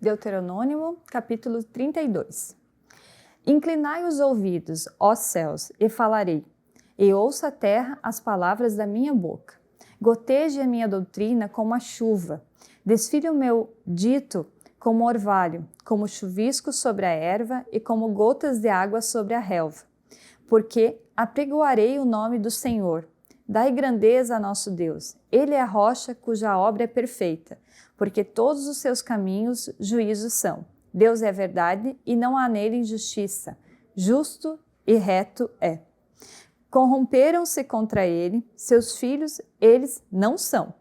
Deuteronômio, capítulo 32. Inclinai os ouvidos, ó céus, e falarei, e ouça a terra as palavras da minha boca. Goteje a minha doutrina como a chuva, desfile o meu dito como orvalho, como chuvisco sobre a erva e como gotas de água sobre a relva. Porque apregoarei o nome do Senhor. Dai grandeza a nosso Deus. Ele é a rocha cuja obra é perfeita, porque todos os seus caminhos juízos são. Deus é verdade e não há nele injustiça. Justo e reto é. Corromperam-se contra ele, seus filhos, eles não são.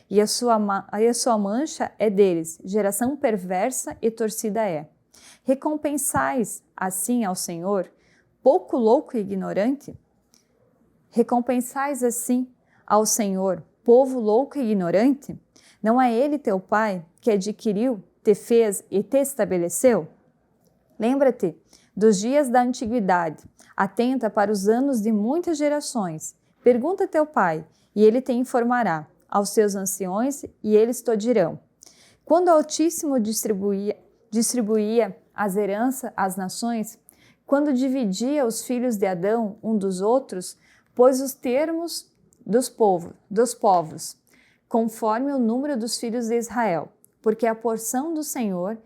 E a sua mancha é deles, geração perversa e torcida é. Recompensais assim ao Senhor, pouco louco e ignorante? Recompensais assim ao Senhor, povo louco e ignorante? Não é ele teu pai que adquiriu, te fez e te estabeleceu? Lembra-te dos dias da antiguidade, atenta para os anos de muitas gerações. Pergunta a teu pai, e ele te informará, aos seus anciões, e eles te dirão. Quando o Altíssimo distribuía as heranças às nações, quando dividia os filhos de Adão um dos outros, pôs os termos dos povos, conforme o número dos filhos de Israel, porque a porção do Senhor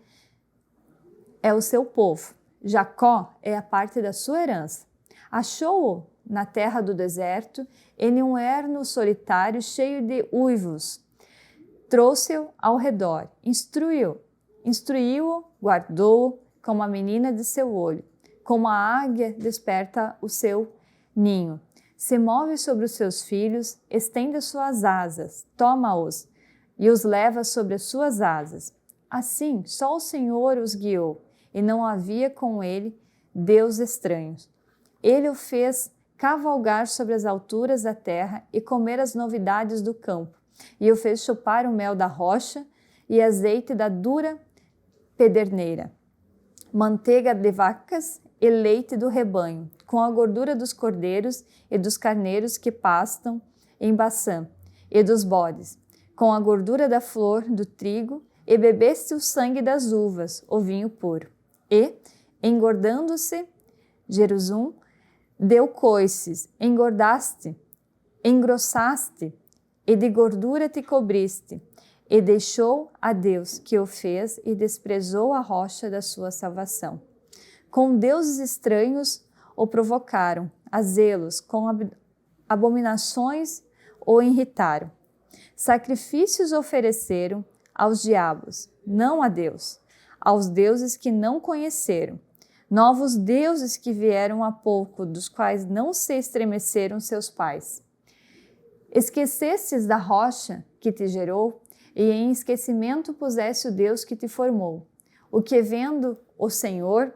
é o seu povo. Jacó é a parte da sua herança. Achou-o na terra do deserto, em um ermo solitário cheio de uivos. Trouxe-o ao redor, instruiu-o, guardou-o como a menina de seu olho, como a águia desperta o seu ninho. Se move sobre os seus filhos, estende as suas asas, toma-os e os leva sobre as suas asas. Assim, só o Senhor os guiou, e não havia com ele Deus estranhos. Ele o fez cavalgar sobre as alturas da terra e comer as novidades do campo, e o fez chupar o mel da rocha e azeite da dura pederneira, manteiga de vacas e leite do rebanho, com a gordura dos cordeiros e dos carneiros que pastam em Baçã, e dos bodes, com a gordura da flor do trigo, e bebeste o sangue das uvas, o vinho puro. E, engordando-se, Jerusalém deu coices, engrossaste, e de gordura te cobriste, e deixou a Deus que o fez e desprezou a rocha da sua salvação. Com deuses estranhos o provocaram, a zelos, com abominações o irritaram. Sacrifícios ofereceram aos diabos, não a Deus, aos deuses que não conheceram, novos deuses que vieram há pouco, dos quais não se estremeceram seus pais. Esquecestes da rocha que te gerou, e em esquecimento puseste o Deus que te formou, o que vendo o Senhor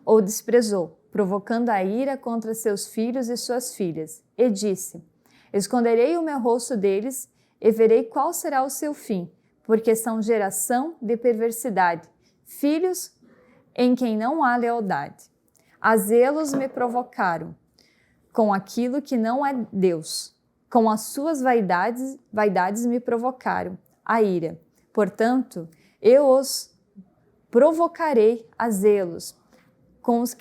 o desprezou, provocando a ira contra seus filhos e suas filhas, e disse: esconderei o meu rosto deles, e verei qual será o seu fim, porque são geração de perversidade, filhos em quem não há lealdade. A zelos me provocaram com aquilo que não é Deus, com as suas vaidades me provocaram a ira. Portanto, eu os provocarei a zelos com os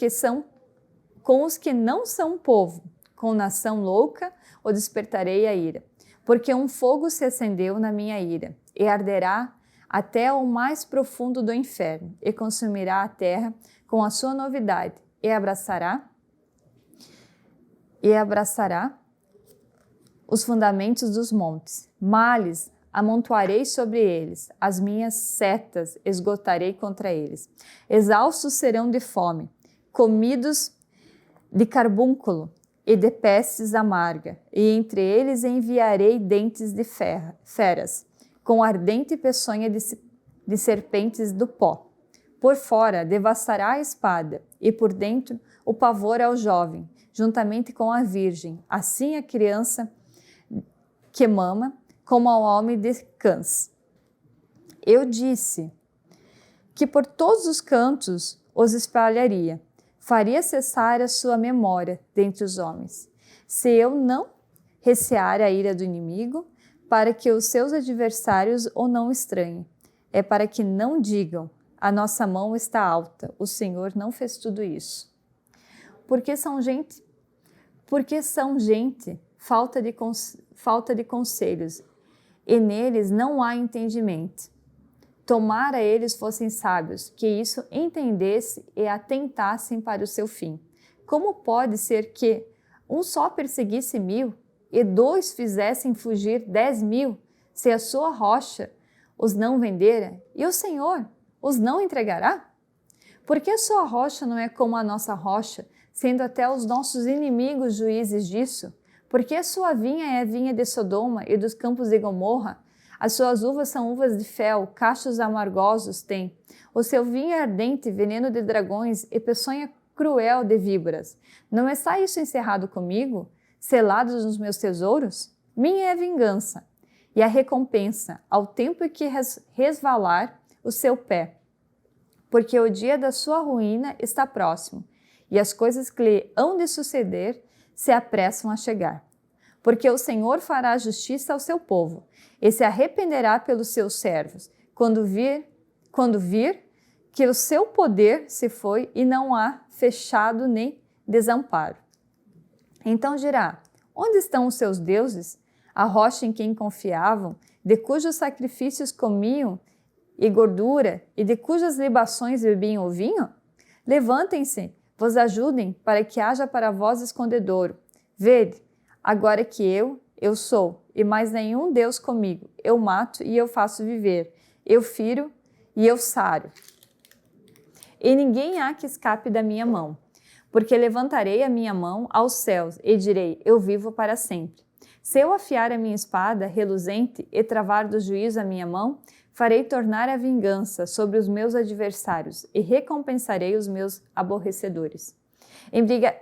que não são povo, com nação louca o despertarei a ira, porque um fogo se acendeu na minha ira, e arderá até o mais profundo do inferno, e consumirá a terra com a sua novidade, e abraçará os fundamentos dos montes. Males amontoarei sobre eles, as minhas setas esgotarei contra eles. Exaustos serão de fome, comidos de carbúnculo e de pestes amarga, e entre eles enviarei dentes de feras, com ardente peçonha de serpentes do pó. Por fora devastará a espada, e por dentro o pavor ao jovem, juntamente com a virgem, assim a criança que mama, como ao homem de cãs. Eu disse que por todos os cantos os espalharia, faria cessar a sua memória dentre os homens, se eu não recear a ira do inimigo, para que os seus adversários o não estranhem. é para que não digam: a nossa mão está alta, o Senhor não fez tudo isso. Porque são gente falta de conselhos, e neles não há entendimento. Tomara eles fossem sábios, que isso entendesse e atentassem para o seu fim. Como pode ser que um só perseguisse 1000 e 2 fizessem fugir 10.000, se a sua rocha os não vendera, e o Senhor os não entregará? Porque a sua rocha não é como a nossa rocha, sendo até os nossos inimigos juízes disso? Porque a sua vinha é a vinha de Sodoma e dos campos de Gomorra? As suas uvas são uvas de fel, cachos amargosos tem. O seu vinho é ardente, veneno de dragões e peçonha cruel de víboras. Não está isso encerrado comigo, selados nos meus tesouros? Minha é a vingança e a recompensa, ao tempo em que resvalar o seu pé. Porque o dia da sua ruína está próximo, e as coisas que lhe hão de suceder se apressam a chegar. Porque o Senhor fará justiça ao seu povo, e se arrependerá pelos seus servos, quando vir que o seu poder se foi e não há fechado nem desamparo. Então dirá: onde estão os seus deuses, a rocha em quem confiavam, de cujos sacrifícios comiam e gordura, e de cujas libações bebiam o vinho? Levantem-se, vos ajudem, para que haja para vós escondedouro. Vede, agora que eu sou, e mais nenhum Deus comigo. Eu mato e eu faço viver, eu firo e eu saro. E ninguém há que escape da minha mão, porque levantarei a minha mão aos céus e direi: eu vivo para sempre. Se eu afiar a minha espada reluzente e travar do juízo a minha mão, farei tornar a vingança sobre os meus adversários e recompensarei os meus aborrecedores.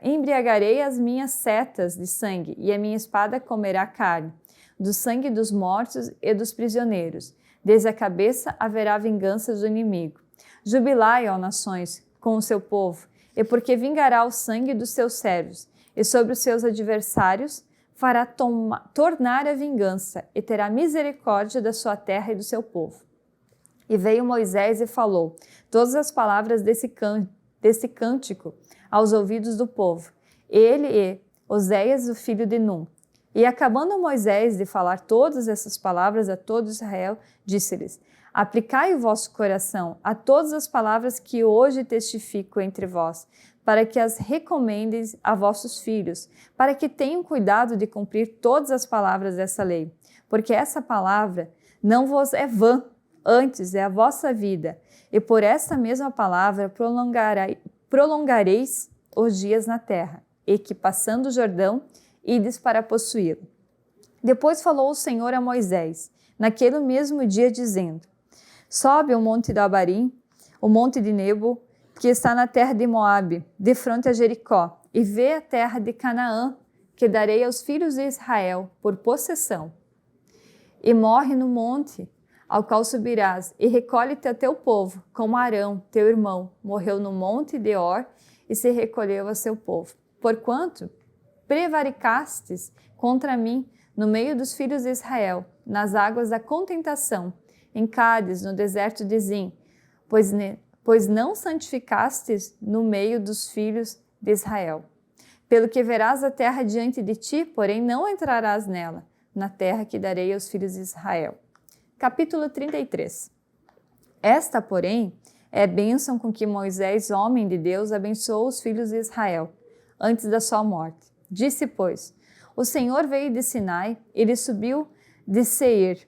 Embriagarei as minhas setas de sangue, e a minha espada comerá carne, do sangue dos mortos e dos prisioneiros. Desde a cabeça haverá vingança do inimigo. Jubilai, ó nações, com o seu povo, e porque vingará o sangue dos seus servos, e sobre os seus adversários fará tornar a vingança, e terá misericórdia da sua terra e do seu povo. E veio Moisés e falou todas as palavras desse cântico aos ouvidos do povo, ele e Oséias, o filho de Num. E acabando Moisés de falar todas essas palavras a todo Israel, disse-lhes: aplicai o vosso coração a todas as palavras que hoje testifico entre vós, para que as recomendeis a vossos filhos, para que tenham cuidado de cumprir todas as palavras dessa lei. Porque essa palavra não vos é vã, antes é a vossa vida, e por esta mesma palavra prolongareis os dias na terra, e que, passando o Jordão, ides para possuí-lo. Depois falou o Senhor a Moisés, naquele mesmo dia, dizendo: sobe o monte de Abarim, o monte de Nebo, que está na terra de Moabe, de fronte a Jericó, e vê a terra de Canaã, que darei aos filhos de Israel por possessão. E morre no monte, ao qual subirás, e recolhe-te a teu povo, como Arão, teu irmão, morreu no monte de Or, e se recolheu a seu povo. Porquanto prevaricastes contra mim no meio dos filhos de Israel, nas águas da contentação, em Cádiz, no deserto de Zim, pois não santificastes no meio dos filhos de Israel. Pelo que verás a terra diante de ti, porém não entrarás nela, na terra que darei aos filhos de Israel. Capítulo 33. Esta, porém, é a bênção com que Moisés, homem de Deus, abençoou os filhos de Israel, antes da sua morte. Disse, pois: o Senhor veio de Sinai, ele subiu de Seir,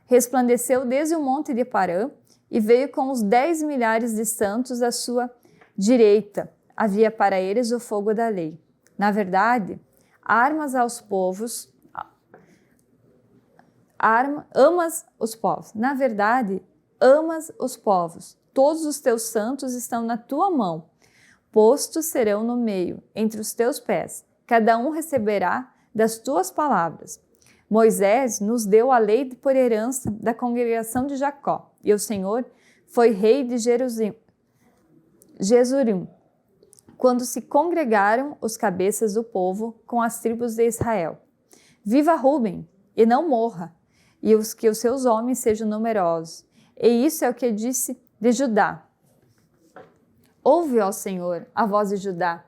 resplandeceu desde o monte de Parã, e veio com os 10 milhares de santos à sua direita. Havia para eles o fogo da lei. Na verdade, amas os povos. Na verdade, amas os povos. Todos os teus santos estão na tua mão. Postos serão no meio, entre os teus pés. Cada um receberá das tuas palavras. Moisés nos deu a lei por herança da congregação de Jacó, e o Senhor foi rei de Jesurim, quando se congregaram os cabeças do povo com as tribos de Israel. Viva Ruben, e não morra, e que os seus homens sejam numerosos. E isso é o que disse de Judá. Ouve, ó Senhor, a voz de Judá,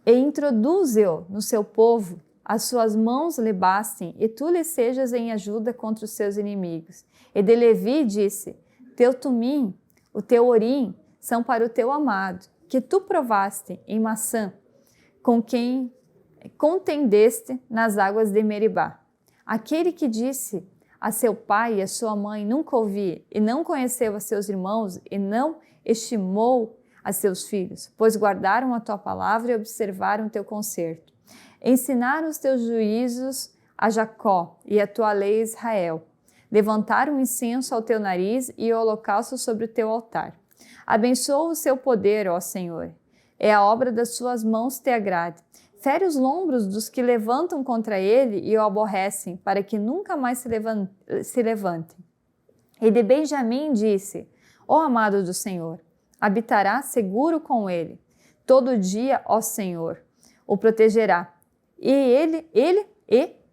e introduze-o no seu povo, as suas mãos lhe bastem, e tu lhe sejas em ajuda contra os seus inimigos. E de Levi disse, teu tumim, o teu orim, são para o teu amado, que tu provaste em Maçã, com quem contendeste nas águas de Meribá. Aquele que disse a seu pai e a sua mãe, nunca ouvi, e não conheceu a seus irmãos, e não estimou a seus filhos, pois guardaram a tua palavra e observaram o teu concerto. Ensinaram os teus juízos a Jacó e a tua lei a Israel. Levantaram incenso ao teu nariz e o holocausto sobre o teu altar. Abençoa o seu poder, ó Senhor. É a obra das suas mãos te agrade. Fere os lombos dos que levantam contra ele e o aborrecem, para que nunca mais se levantem. E de Benjamim disse, ó amado do Senhor, habitará seguro com ele. Todo dia, ó Senhor, o protegerá. E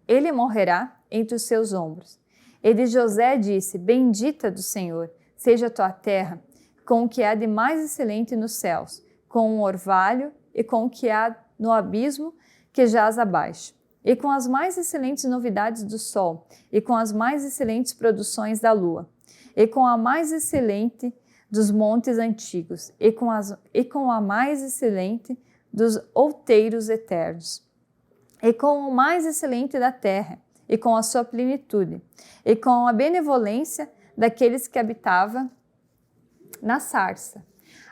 ele morrerá entre os seus ombros. E de José disse, bendita do Senhor, seja a tua terra, com o que há de mais excelente nos céus, com o orvalho e com o que há no abismo que jaz abaixo, e com as mais excelentes novidades do sol, e com as mais excelentes produções da lua, e com a mais excelente dos montes antigos, e com a mais excelente dos outeiros eternos, e com o mais excelente da terra, e com a sua plenitude, e com a benevolência daqueles que habitavam na sarça.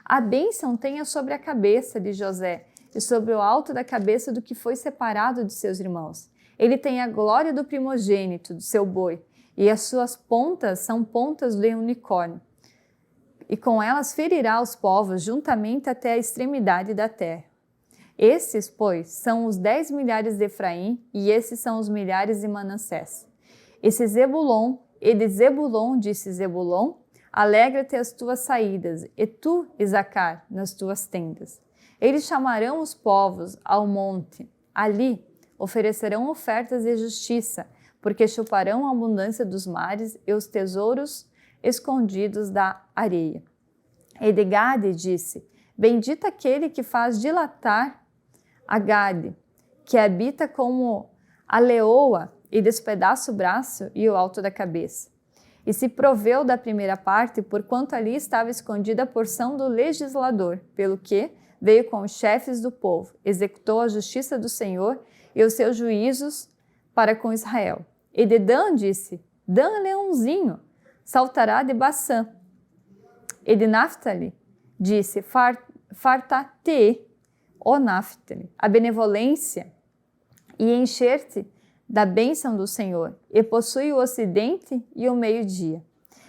A bênção tenha sobre a cabeça de José, e sobre o alto da cabeça do que foi separado de seus irmãos. Ele tem a glória do primogênito, do seu boi, e as suas pontas são pontas de unicórnio. E com elas ferirá os povos juntamente até a extremidade da terra. Esses, pois, são os 10 milhares de Efraim, e esses são os milhares de Manassés. E de Zebulon disse Zebulon, alegra-te as tuas saídas, e tu, Isacar, nas tuas tendas. Eles chamarão os povos ao monte. Ali oferecerão ofertas de justiça, porque chuparão a abundância dos mares e os tesouros escondidos da areia. E de Gade disse, bendito aquele que faz dilatar a Gade, que habita como a leoa e despedaça o braço e o alto da cabeça. E se proveu da primeira parte, porquanto ali estava escondida a porção do legislador, pelo que veio com os chefes do povo, executou a justiça do Senhor e os seus juízos para com Israel. E de Dan disse, Dan leãozinho, saltará de Baçã. E de Naphtali disse, farta-te, ó Naphtali, a benevolência e encher-te da bênção do Senhor, e possui o ocidente e o meio-dia.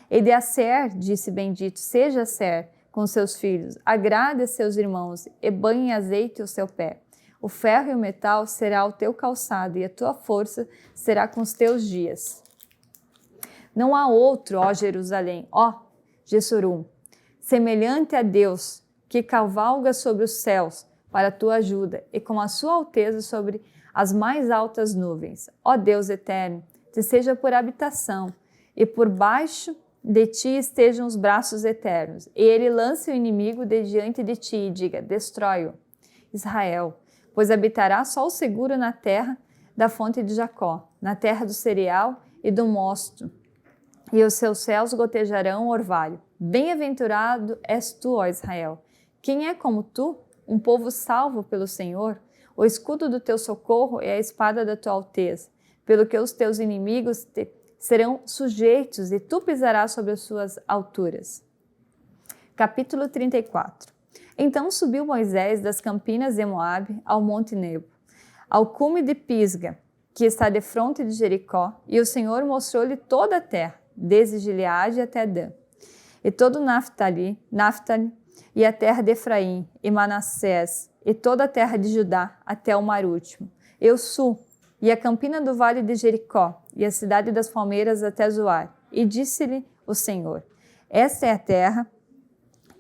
E de Aser disse, bendito seja Aser, com seus filhos, agrade a seus irmãos e banhe em azeite o seu pé. O ferro e o metal será o teu calçado e a tua força será com os teus dias. Não há outro, ó Jerusalém, ó Jessurum, semelhante a Deus, que cavalga sobre os céus para a tua ajuda e com a sua alteza sobre as mais altas nuvens. Ó Deus eterno, te seja por habitação e por baixo de ti estejam os braços eternos, e ele lance o inimigo de diante de ti e diga, destrói-o, Israel, pois habitará só o seguro na terra da fonte de Jacó, na terra do cereal e do mosto, e os seus céus gotejarão orvalho. Bem-aventurado és tu, ó Israel. Quem é como tu, um povo salvo pelo Senhor? O escudo do teu socorro é a espada da tua alteza, pelo que os teus inimigos serão sujeitos e tu pisarás sobre as suas alturas. Capítulo 34. Então subiu Moisés das campinas de Moabe ao monte Nebo, ao cume de Pisga, que está defronte de Jericó, e o Senhor mostrou-lhe toda a terra, desde Gileade até Dan, e todo Naphtali, e a terra de Efraim, e Manassés, e toda a terra de Judá, até o mar último, e o sul, e a campina do vale de Jericó, e a cidade das palmeiras até Zoar. E disse-lhe o Senhor, esta é a terra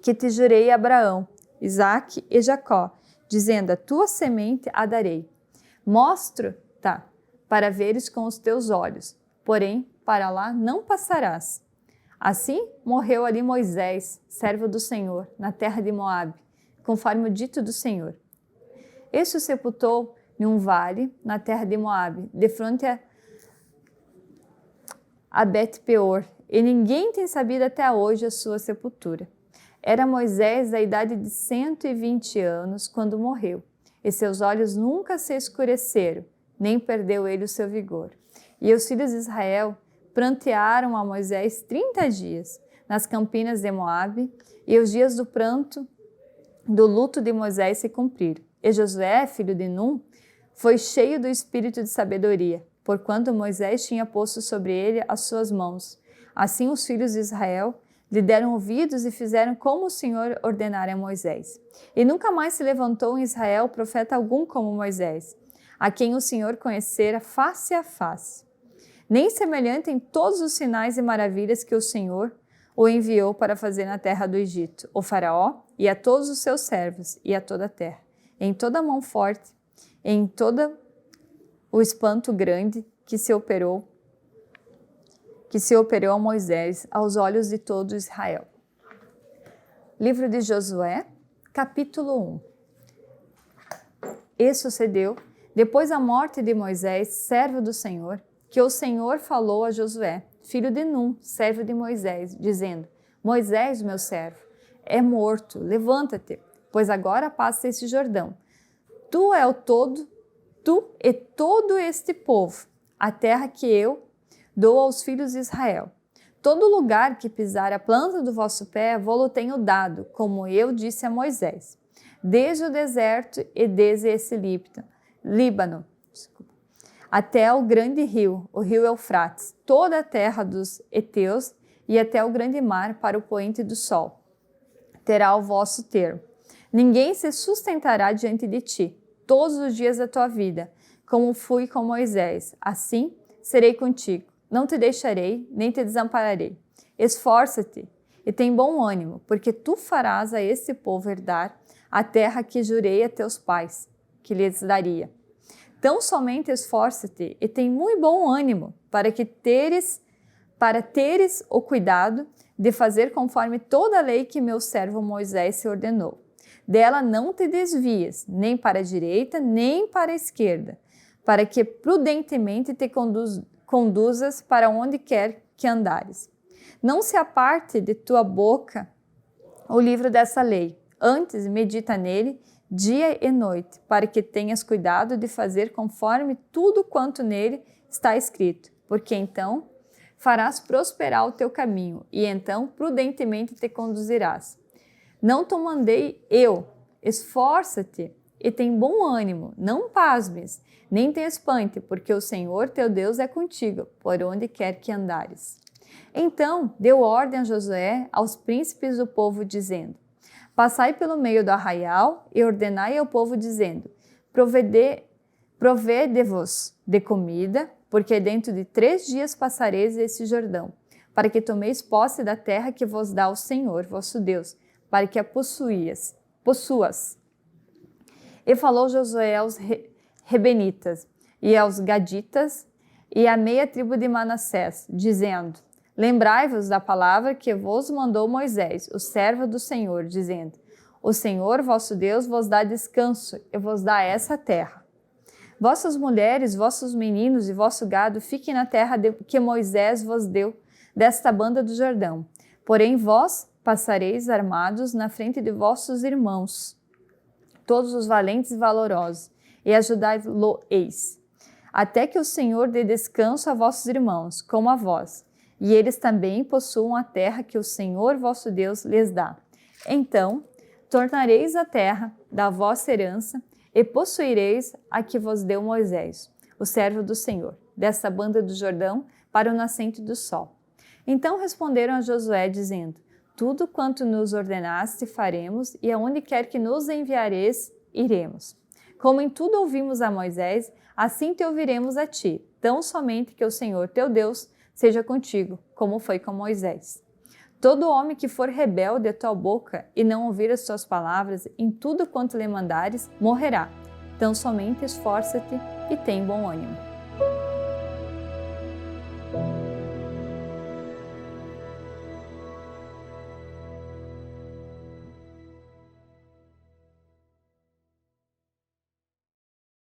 que te jurei a Abraão, Isaque e Jacó, dizendo, a tua semente a darei. Mostro-te para veres com os teus olhos, porém para lá não passarás. Assim morreu ali Moisés, servo do Senhor, na terra de Moabe, conforme o dito do Senhor. Este o sepultou em um vale, na terra de Moabe, defronte a Bet-peor, e ninguém tem sabido até hoje a sua sepultura. Era Moisés da idade de 120 anos quando morreu, e seus olhos nunca se escureceram, nem perdeu ele o seu vigor. E os filhos de Israel prantearam a Moisés 30 dias nas campinas de Moabe, e os dias do pranto, do luto de Moisés se cumpriram. E Josué, filho de Num, foi cheio do espírito de sabedoria, porquanto Moisés tinha posto sobre ele as suas mãos. Assim os filhos de Israel lhe deram ouvidos e fizeram como o Senhor ordenara a Moisés. E nunca mais se levantou em Israel profeta algum como Moisés, a quem o Senhor conhecera face a face. Nem semelhante em todos os sinais e maravilhas que o Senhor o enviou para fazer na terra do Egito, o faraó e a todos os seus servos e a toda a terra, em toda a mão forte, em todo o espanto grande que se operou a Moisés aos olhos de todo Israel. Livro de Josué, capítulo 1. E sucedeu, depois da morte de Moisés, servo do Senhor, que o Senhor falou a Josué, filho de Num, servo de Moisés, dizendo: Moisés, meu servo, é morto, levanta-te, pois agora passa esse Jordão. Tu e todo este povo, a terra que eu dou aos filhos de Israel. Todo lugar que pisar a planta do vosso pé, vô-lo tenho dado, como eu disse a Moisés, desde o deserto e desde esse Líbano, até o grande rio, o rio Eufrates, toda a terra dos heteus e até o grande mar para o poente do sol. Terá o vosso termo. Ninguém se sustentará diante de ti, todos os dias da tua vida, como fui com Moisés. Assim serei contigo. Não te deixarei, nem te desampararei. Esforça-te e tem bom ânimo, porque tu farás a esse povo herdar a terra que jurei a teus pais, que lhes daria. Tão somente esforça-te e tem muito bom ânimo, para teres o cuidado de fazer conforme toda a lei que meu servo Moisés se ordenou. Dela não te desvies, nem para a direita, nem para a esquerda, para que prudentemente te conduzas para onde quer que andares. Não se aparte de tua boca o livro dessa lei, antes medita nele dia e noite, para que tenhas cuidado de fazer conforme tudo quanto nele está escrito, porque então farás prosperar o teu caminho, e então prudentemente te conduzirás. Não te mandei eu, esforça-te e tem bom ânimo, não pasmes, nem te espante, porque o Senhor teu Deus é contigo, por onde quer que andares. Então deu ordem a Josué aos príncipes do povo, dizendo: Passai pelo meio do arraial e ordenai ao povo, dizendo: Provede-vos de comida, porque dentro de 3 dias passareis esse Jordão, para que tomeis posse da terra que vos dá o Senhor, vosso Deus, para que a possuas. E falou Josué aos Rebenitas, e aos Gaditas, e à meia tribo de Manassés, dizendo: Lembrai-vos da palavra que vos mandou Moisés, o servo do Senhor, dizendo: O Senhor vosso Deus vos dá descanso e vos dá essa terra. Vossas mulheres, vossos meninos e vosso gado fiquem na terra que Moisés vos deu, desta banda do Jordão. Porém vós passareis armados na frente de vossos irmãos, todos os valentes e valorosos, e ajudai-lo-eis, até que o Senhor dê descanso a vossos irmãos, como a vós, e eles também possuam a terra que o Senhor vosso Deus lhes dá. Então tornareis a terra da vossa herança e possuireis a que vos deu Moisés, o servo do Senhor, desta banda do Jordão para o nascente do sol. Então responderam a Josué, dizendo: Tudo quanto nos ordenaste faremos, e aonde quer que nos enviareis, iremos. Como em tudo ouvimos a Moisés, assim te ouviremos a ti, tão somente que o Senhor teu Deus seja contigo, como foi com Moisés. Todo homem que for rebelde à tua boca e não ouvir as tuas palavras, em tudo quanto lhe mandares, morrerá. Tão somente esforça-te e tem bom ânimo.